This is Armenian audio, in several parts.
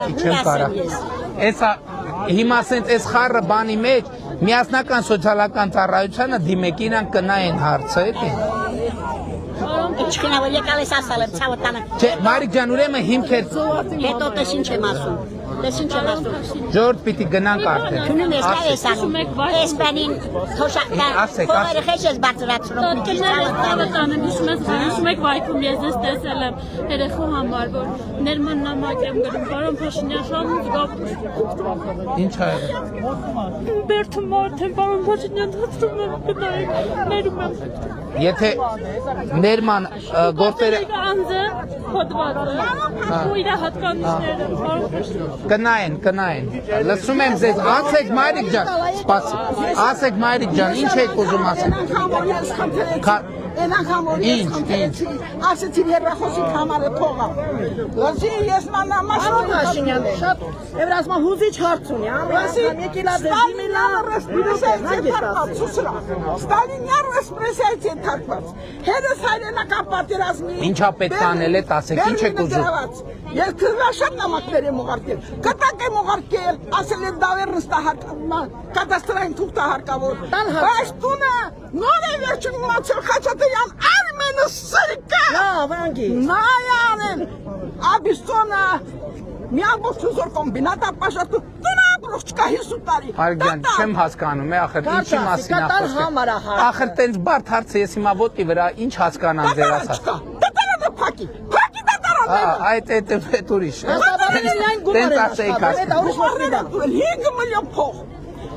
Չեմ կարա։ Էսա հիմա ասենց այս խառը բանի մեջ միասնական սոցիալական ծառայությանը դիմեք իրան կնային հարցը էլի։ Չքնա որ եկալ ես ասալ եմ ցավը տանը։ Չէ, Մարիկ ջան, ուրեմն հիմքեր։ Հետո տես ինչ եմ ասում։ Տես ինչ եմ ասում։ Ժորդ պիտի գնանք արդեն։ Քնում ես կա ես ասում։ Ես բանին թոշակտան։ Փողերը քեզ ես բարձրացնում։ Հիշում եք վայքում ես ես տեսել եմ երեխու համար որ ներման նամակ եմ գրում պարոն Փաշինյան շահում զգացում։ Ինչ ա եղել։ Բերդում մարդ եմ պարոն Փաշինյան դասում եմ գնայեք ներում եմ։ Եթե ներման գործերը անձը հոդված է։ Ու իր հատկանիշները պարոն Փաշինյան։ Կնային։ Լսում եմ ձեզ, ասեք Մարիկ ջան, սպասի։ Ասեք Մարիկ ջան, ինչ եք ուզում ասել։ Ինչ։ Ասեցի հերախոսի կամարը փողա։ Լսի ես մանամաշնորհ Փաշինյան է։ Շատ Եվրասմա հուզիչ հարց ունի, Ստալինյան ռեսպրեսիայից է թարգված։ Հերս հայրենական պատերազմի։ Ինչա պետք անել է, ասեք, ինչ եք ուզում։ Ես քրվաշատ նամակներ եմ ուղարկել, կտակ եմ ուղարկել, ասել եմ դավերն կատաստրային թուղթը հարկավոր։ Բայց տունը նոր է վերջին մացել Խաչատրյան Արմենը սրկա։ Նայանեն, Աբիսոնը, մի ամբողջ հուզոր կոմբինատ ապաշատու, տունը ապրող չկա 50 տարի։ Մարիկ ջան, չեմ հասկանում, ախր ինչի մասին ախր տենց բարդ հարցը ես հիմա ոտի վրա ինչ հասկանամ ձեր ասած։ Դատարանը փակի Այդ ուրիշ։ Տենց ասեիք ասում։ 5 միլիոն փող։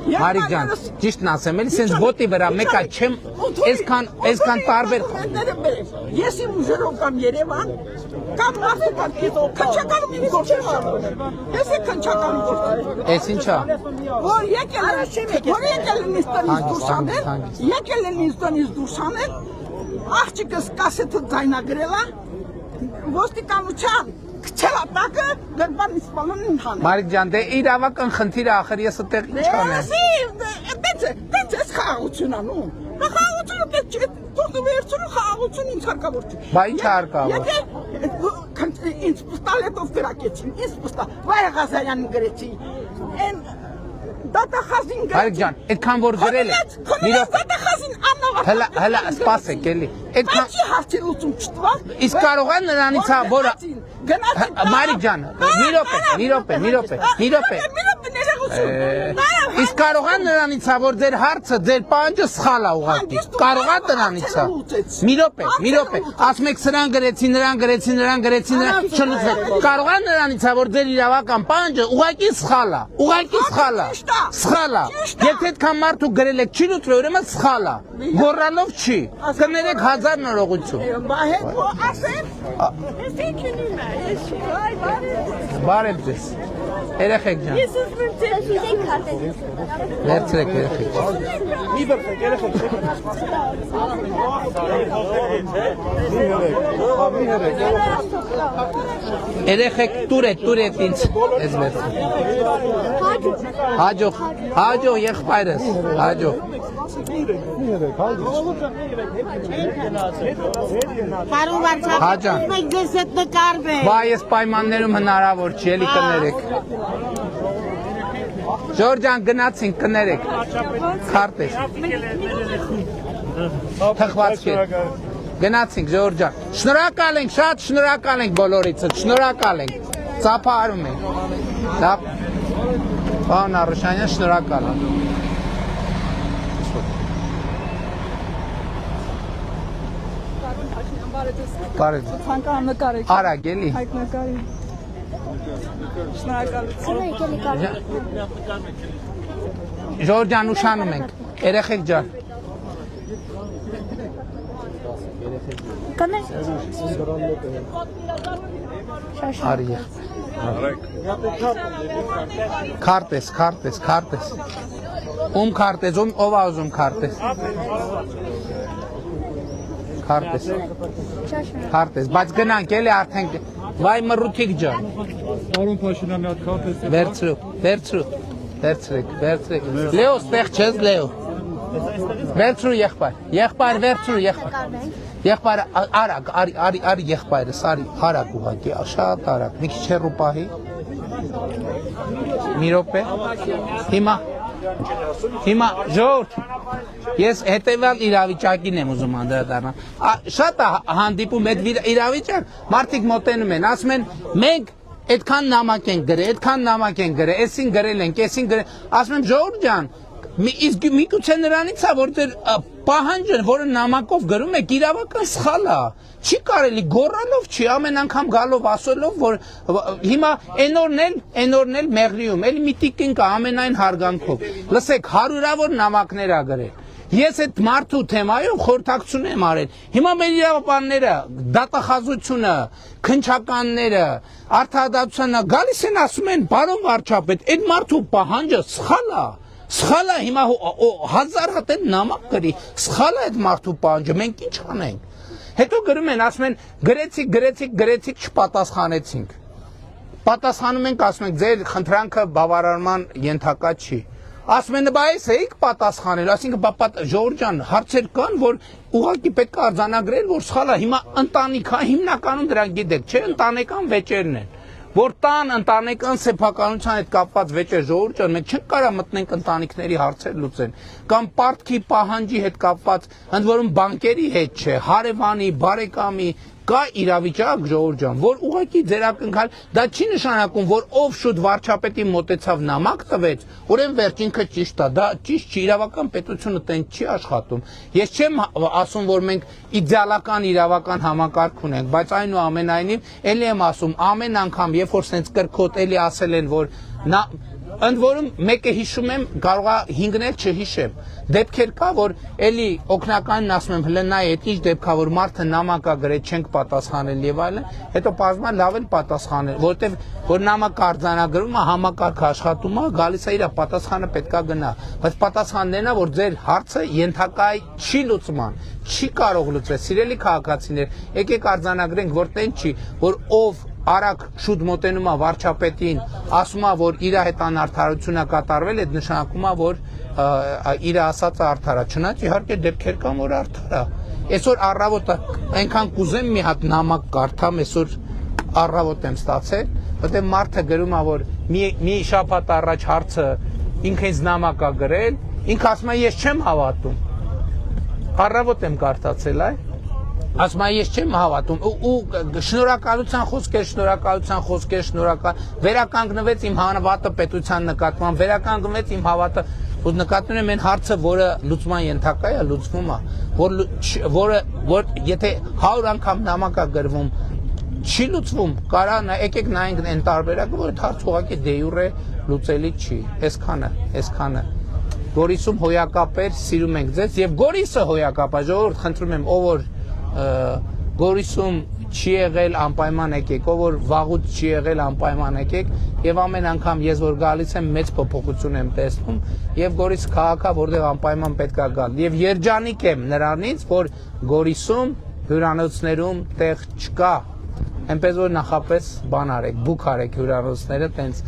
Մարիկ ջան, ճիշտն ասեմ, էլի սենց ոտի վրա մեկա չեմ, այսքան տարբեր։ Ես իմ ուժերով կամ Երևան, կամ Աֆրիկան, քնչականում իմ գործեր շարում։ Ես է քնչականում գործեր։ Էս ինչա։ Որ եկել են ինձ տնից դուրս անել, աղջիկս կասետը ձայնագրել է, ոստիկանության քչել ատակը գրբան իսպանն ընթանել։ Մարիկ ջան, դե իրավական խնդիրը ախր ես այդտեղ ինչ անեմ։ Դենց ես խաղաղություն անում։ Խաղաղությունը պետք չէ, թող վերցրու խաղաղություն ինձ հարկավոր չէ։ Բա ինչ հարկավոր։ Եթե ինձ պստալետով գրակեցին, ինձ Վայր Ղազարյանին գրեցի, են դատախազին գրեցի։ Մարիկ ջան, այդքան որ գրել է։ Դատախազին աննավարտ։ Հələ սպասեք էլի։ Ինչի հարցի լուծում չտվավ։ Իսկ կարող է նրանից որ Մարիկ ջան, մի րոպե։ Իսկ կարող է նրանից որ ձեր հարցը, ձեր պահանջը սխալ է ուղղակի։ Կարող է նրանից։ Մի րոպե։ Ասում եք սրան գրեցի, նրան չլուծվեց։ Կարող է նրանից որ ձեր իրավական պահանջը ուղղակի սխալ է։ Սխալ է։ Եթե այդքան մարդու գրել եք չի լուծվել, ուրեմն սխալ է։ Գոռալով չի։ Կներեք 1000 նորոգություն։ Բարև ձեզ։ Երեխեք ջան։ Ես ուզում եմ ձեզ քարտեզ։ Վերցրեք երեխեք։ Մի բրցեք երեխեք։ Երեխեք տուր է ինձ։ Ես վերցրեք։ Հաջող եղբայրս, հաջող։ Պարոն Վարչապետ, մենք ձեզ հետ նկարվենք։ Բա ես պայմաններում հնարավոր չի, էլի կներեք։ Ժորժ ջան, գնացինք, կներեք։ Քարտեզ։ Թխվածքեր։ Գնացինք, Ժորժ ջան։ Շնորհակալ ենք, շատ շնորհակալ ենք բոլորիցս, շնորհակալ ենք։ Ծափահարում ենք։ Պարոն Արուշանյան, շնորհակալ եմ։ Բարև։ Ցանկանում նկարեք։ Արագ էլի։ Այդ նկարի։ Շնորհակալություն։ Ժորժ ջան, ուշանում ենք։ Երեխեք ջան։ Արի։ Քարտեզ։ Ում քարտեզ, ով ուզում քարտեզ։ Քարտեզ, բայց գնանք էլի արդեն։ Վայ մռութիկ ջան։ Պարոն Փաշինյանի հատ քարտեզ։ Վերցրեք։ Լեո, ստեղ չես Լեո։ Վերցրու եղբայր, վերցրու եղբայր, արի եղբայրս, արի, արագ ուղղակի, շատ արագ, մի քիչ հեռու պահի։ Մի րոպե։ Հիմա ժողովուրդ, ես հետևյալ իրավիճակին եմ ուզում անդրադառնալ։ Շատ է հանդիպում այդ իրավիճակ, մարդիկ մոտենում են, ասում են մենք այդքան նամակ են գրել, այսին գրել ենք, այսին գրել, ասում եմ ժողովուրդ ջան, իսկ միգուցե նրանից է, որ դեր պահանջը, որը նամակով գրում եք, իրավական սխալ է, չի կարելի գոռալով չի, ամեն անգամ գալով ասելով, որ հիմա այն օրն էլ Մեղրիում, էլի մի տիկին կա ամենայն հարգանքով, լսեք, հարյուրավոր նամակներ ա գրել, ես այդ մարդու թեմայով խորհրդակցություն եմ արել, հիմա մեր իրավաբանները, դատախազությունը, քննչականները, արդարադատությունը գալիս են ասում են, պարոն վարչապետ, այդ մարդու պահանջը սխալ է, սխալ է, հիմա հազար հատ են նամակ գրի, սխալ է այդ մարդու պահանջը, մենք ինչ անենք։ Հետո գրում են, ասում են, գրեցիք, չպատասխանեցինք։ Պատասխանում ենք, ասում ենք, ձեր խնդրանքը բավարարման ենթակա չի։ Ասում են, բա այս էիք պատասխանել, ասինքն ժողովուրդ ջան, հարցեր կան, որ ուղղակի պետք է արձանագրել, որ սխալ է, հիմա ընտանիք, հիմնականում դրանք գիտեք, չէ, ընտանեկան վեճերն են, որ տան ընտանեկան սեփականության հետ կապված վեճեր ժողովուրդ ջան, մենք չենք կարող մտնենք ընտանիքների հարցեր լուծեն, կամ պարտքի պահանջի հետ կապված, ընդ որում բանկերի հետ չէ, հարևանի, բարեկամի կա իրավիճակ ժողովուրդ ջան, որ ուղղակի ձերակնքալ, դա չի նշանակում, որ ով շուտ վարչապետի մոտեցավ նամակ տվեց, ուրեմն վերջ ինքը ճիշտ է, դա ճիշտ չի, իրավական պետությունը տենց չի աշխատում։ Ես չեմ ասում, որ մենք իդեալական իրավական համակարգ ունենք, բայց այնուամենայնիվ էլի եմ ասում, ամեն անգամ, երբ որ սենց կրկոտ էլի ասել են, որ ընդ որում մեկը հիշում եմ, կարող է 5-ն էլ չհիշեմ։ Դեպքեր կա, որ էլի օգնականին ասում եմ, հլը նայ, այդ ինչ դեպք է, որ մարդը նամակ ա գրել, չենք պատասխանել եւ այլն, հետո բազմա լավ էլ պատասխանել, որտեվ որ նամակ արձանագրում է, համակարգ աշխատում է, գալիս է իր պատասխանը պետքա գնա, բայց պատասխանն է, որ ձեր հարցը ենթակա չի լուծման, չի կարող լուծվել, սիրելի քաղաքացիներ, եկեք արձանագրենք, որ տեն չի, որ ով արագ շուտ մոտենում է վարչապետին, ասում է, որ իր հետ անարդարություն է կատարվել, այդ նշանակում է, որ իր ասածը արդար է, չնայած իհարկե դեպքեր կան, որ արդար է։ Այսօր առավոտը այնքան կուզեմ մի հատ նամակ կարդամ, այսօր առավոտ եմ ստացել, որտեղ մարդը գրում է, որ մի շաբաթ առաջ հարցը ինքը ինձ նամակ է գրել, ինքը ասում է, ես չեմ հավատում։ Առավոտ եմ կարդացել, այ։ Ասում եմ, ես չեմ հավատում, ու շնորհակալության խոսքեր, վերականգնվեց իմ հավատը պետության նկատմամբ, վերականգնվեց իմ հավատը, ու նկատում եմ այն հարցը, որը լուծման ենթակա է, լուծվում է, որ եթե 100 անգամ նամակ է գրվում, չի լուծվում, կարա եկեք նայենք այն տարբերակը, որ այդ հարց ուղղակի դե յուրե լուծելի չի, այսքանը։ Գորիսում հոյակապ էր, սիրում ենք ձեզ, եւ Գորիսը հոյակապ է, ժողովուրդ, խնդրում եմ, ով որ Գորիսում չի եղել անպայման եկեք, ով որ վաղուց չի եղել անպայման եկեք եւ ամեն անգամ ես որ գալիս եմ մեծ փոփոխություն եմ տեսնում եւ Գորիս քաղաքը որտեղ անպայման պետք է գալ եւ երջանիկ եմ նրանից որ Գորիսում հյուրանոցներում տեղ չկա այնպես որ նախապես բան արեք բուք արեք հյուրանոցները տենց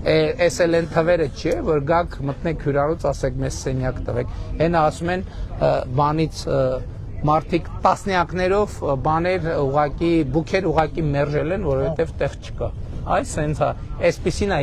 էս էլ են թվերը չէ որ գաք մտնեք հյուրանոց ասեք մեզ սենյակ տվեք հենա ասում են բանից մարդիկ տասնյակներով բաներ ուղակի բուքեր ուղակի մերժել են որովհետև տեղ չկա այս սենց է այսպեսին է